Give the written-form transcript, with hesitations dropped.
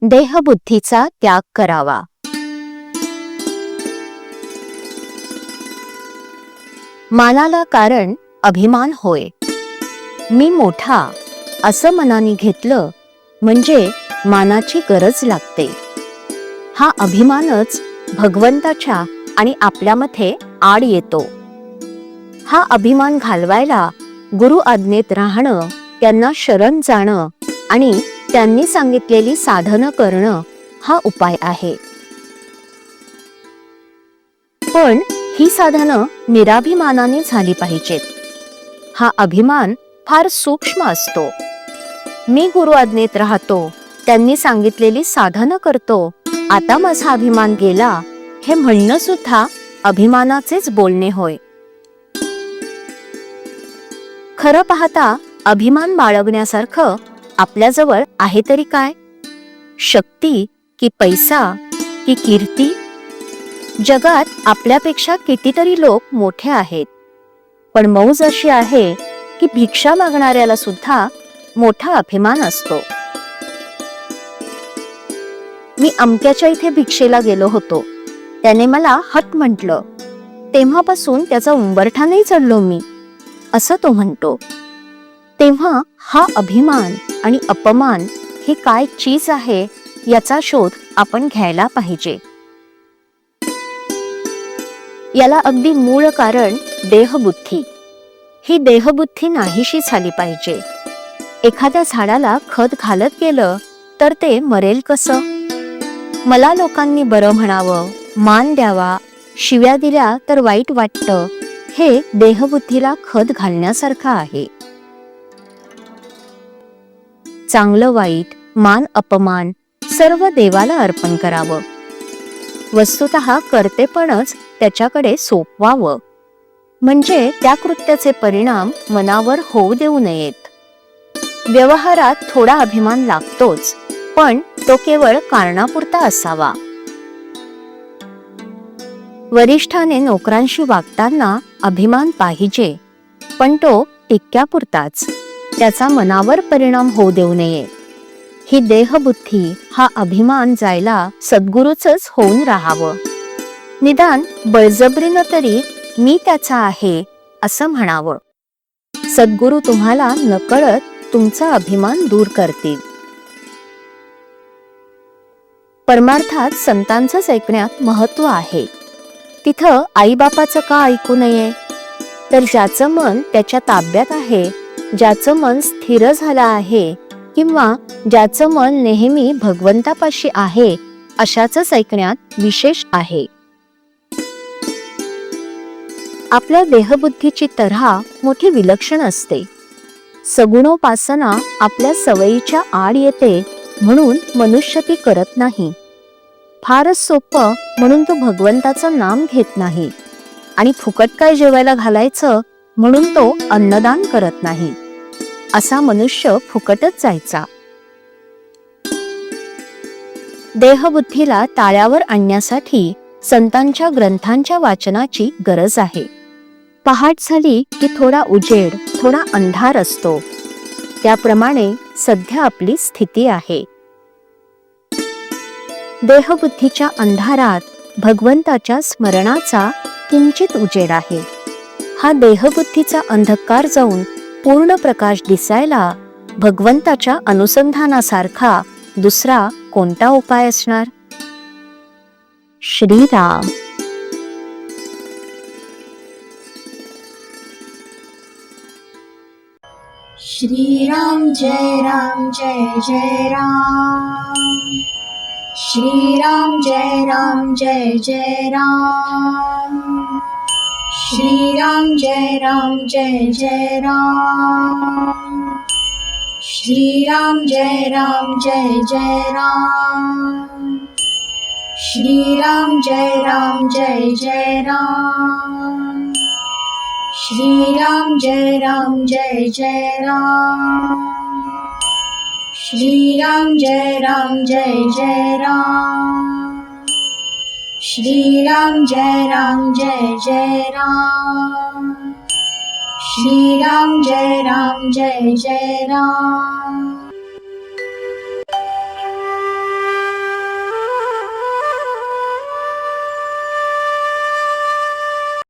देहबुद्धीचा त्याग करावा. मानाला कारण अभिमान होय. मी मोठा असं मनाने घेतलं म्हणजे मानाची गरज लागते. हा अभिमानच भगवंताच्या आणि आपल्यामध्ये आड येतो. हा अभिमान घालवायला गुरु आज्ञेत राहणं, त्यांना शरण जाणं आणि त्यांनी सांगितलेली साधनं करणं हा उपाय आहे. पण ही साधनं निराभिमानाने झाली पाहिजेत. हा अभिमान फार सूक्ष्म असतो. मी गुरु आज्ञेत राहतो, त्यांनी सांगितलेली साधनं करतो, आता माझा अभिमान गेला, हे म्हणणं सुद्धा अभिमानाचेच बोलणे होय. खरं पाहता अभिमान बाळगण्यासारखं आपल्याजवळ आहे तरी काय? शक्ती की पैसा की कीर्ती? जगात आपल्यापेक्षा कितीतरी लोक मोठे आहेत, पण मौज अशी आहे की भिक्षा मागणाऱ्याला सुद्धा मोठा अभिमान असतो. मी अमक्याच्या इथे भिक्षेला गेलो होतो, त्याने मला हट म्हटलं, तेव्हापासून त्याचा उंबरठा नाही चढलो मी, असं तो म्हणतो. तेव्हा हा अभिमान आणि अपमान हे काय चीज आहे याचा शोध आपण घ्यायला पाहिजे. याला अगदी मूळ कारण देहबुद्धी. ही देहबुद्धी नाहीशी झाली पाहिजे. एखाद्या झाडाला खत घालत गेलं तर ते मरेल कसं? मला लोकांनी बरं म्हणावं, मान द्यावा, शिव्या दिल्या तर वाईट वाटतं, हे देहबुद्धीला खत घालण्यासारखं आहे. चांगलं वाईट, मान अपमान सर्व देवाला अर्पण करावं. वस्तुतः कर्तेपणच त्याच्याकडे सोपवावं, म्हणजे त्या कृत्याचे परिणाम मनावर होऊ देऊ नयेत. व्यवहारात थोडा अभिमान लागतोच, पण तो केवळ कारणापुरता असावा. वरिष्ठाने नोकरांशी वागताना अभिमान पाहिजे, पण तो टिक्क्यापुरताच, त्याचा मनावर परिणाम होऊ देऊ नये. ही देहबुद्धी, हा अभिमान जायला सद्गुरूचंच होऊन राहावं. निदान बळजबरीनं तरी मी त्याचा आहे असं म्हणावं. सद्गुरू तुम्हाला नकळत तुमचा अभिमान दूर करतील. परमार्थात संतांचंच ऐकण्यात महत्व आहे. तिथं आईबापाचं का ऐकू नये? तर ज्याचं मन त्याच्या ताब्यात आहे, ज्याचं मन स्थिर झालं आहे किंवा ज्याचं मन नेहमी भगवंतापाशी आहे, अशाचंच ऐकण्यात विशेष आहे. आपल्या देहबुद्धीची तऱ्हा मोठी विलक्षण असते. सगुणोपासना आपल्या सवयीच्या आड येते म्हणून मनुष्य ती करत नाही. फारच सोपं म्हणून तो भगवंताचं नाम घेत नाही, आणि फुकट काय जेवायला घालायचं म्हणून तो अन्नदान करत नाही. असा मनुष्य फुकटच जायचा. देहबुद्धीला ताळ्यावर आणण्यासाठी संतांच्या ग्रंथांच्या वाचनाची गरज आहे. पहाट झाली की थोडा उजेड, थोडा अंधार असतो, त्याप्रमाणे सध्या आपली स्थिती आहे. देहबुद्धीच्या अंधारात भगवंताच्या स्मरणाचा किंचित उजेड आहे. हा देहबुद्धीचा अंधकार जाऊन पूर्ण प्रकाश दिसायला भगवंताच्या अनुसंधानासारखा दुसरा कोणता उपाय असणार? श्रीराम. श्रीराम जय राम जय जय राम. श्रीराम जय राम जय जय राम. श्रीराम जय राम जय जय राम. श्रीराम जय राम जय जय राम. श्रीराम जय राम जय जय राम. श्रीराम जय राम जय जय राम. श्रीराम जय राम जय जय राम. श्रीराम जय राम जय जय राम. श्रीराम जय राम जय जय राम.